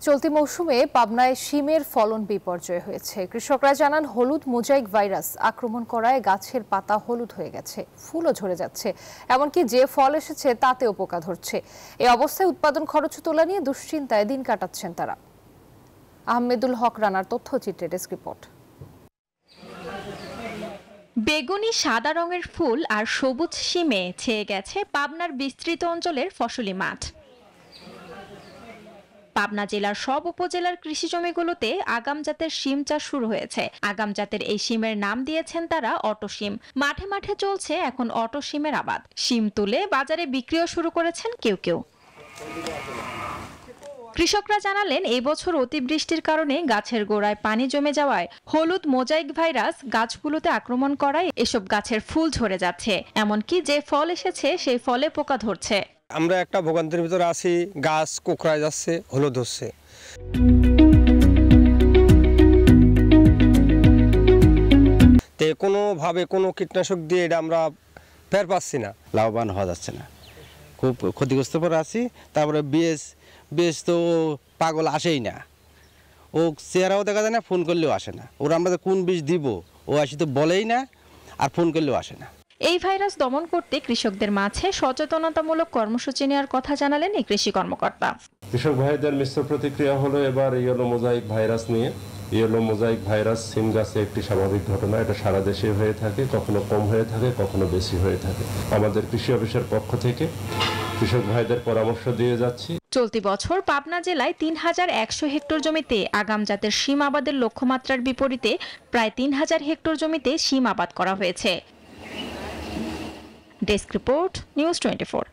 চলতি মৌসুমে পাবনায় শিমের ফলন বিপর্যয় হয়েছে। কৃষকরা জানান হলুদ মোজাইক ভাইরাস আক্রমণ করায় গাছের পাতা হলুদ হয়ে গেছে, ফুলও ঝরে যাচ্ছে, এমনকি যে ফল এসেছে তাতেও পোকা ধরছে। এই অবস্থায় উৎপাদন খরচ তোলা নিয়ে দুশ্চিন্তায় দিন কাটাচ্ছেন তারা। আহমেদুল হক রানার তথ্যচিত্রে ডেস্ক রিপোর্ট। বেগুনি সাদা রঙের ফুল আর সবুজ শিমে ছেয়ে গেছে পাবনার বিস্তৃত অঞ্চলের ফসলি মাঠ। পাবনা জেলার সব উপজেলার কৃষি জমিগুলোতে আগাম জাতের শিম চাষ শুরু হয়েছে। আগাম জাতের এই শিমের নাম দিয়েছেন তারা অটো শিম। মাঠে মাঠে চলছে এখন অটো শিমের আবাদ। শিম তুলে বাজারে বিক্রিও শুরু করেছেন কেউ কেউ। কৃষকরা জানালেন এই বছর অতিবৃষ্টির কারণে গাছের গোড়ায় পানি জমে যাওয়ায় হলুদ মোজাইক ভাইরাস গাছগুলোতে আক্রমণ করায় এসব গাছের ফুল ঝরে যাচ্ছে, এমনকি যে ফল এসেছে সেই ফলে পোকা ধরছে। আমরা একটা ভোগান্তির ভিতরে আছি, গাছ কোঁকড়ায় যাচ্ছে, হলুদ হচ্ছে। কোনোভাবে কোনো কীটনাশক দিয়ে এটা আমরা ফের পাচ্ছি না, লাভবান হওয়া যাচ্ছে না, খুব ক্ষতিগ্রস্ত করে আছি। তারপরে বেশ তো পাগল আসেই না, ও চেহারাও দেখা যায় না, ফোন করলেও আসে না। ওরা আমরা কোন বিষ দিব ও আসি তো বলেই না, আর ফোন করলেও আসে না। এই ভাইরাস দমন করতে কৃষকদের মাঝে সচেতনতামূলক কর্মসূচি নেওয়ার কথা জানালেন এই কৃষি কর্মকর্তা। কৃষক ভাইদের মিশ্র প্রতিক্রিয়া হলো এবার ইয়েলো মোজাইক ভাইরাস নিয়ে। ইয়েলো মোজাইক ভাইরাস সিম গাছে একটি স্বাভাবিক ঘটনা, এটা সারা দেশে হয়ে থাকে, কখনো কম হয়ে থাকে, কখনো বেশি হয়ে থাকে। আমাদের কৃষি অফিসের পক্ষ থেকে কৃষক ভাইদের পরামর্শ দিয়ে যাচ্ছি। চলতি বছর পাবনা জেলায় ৩,১০০ হেক্টর জমিতে আগাম জাতের শিম আবাদের লক্ষ্যমাত্রার বিপরীতে প্রায় ৩,০০০ হেক্টর জমিতে শিম আবাদ করা হয়েছে। Desk report, news 24।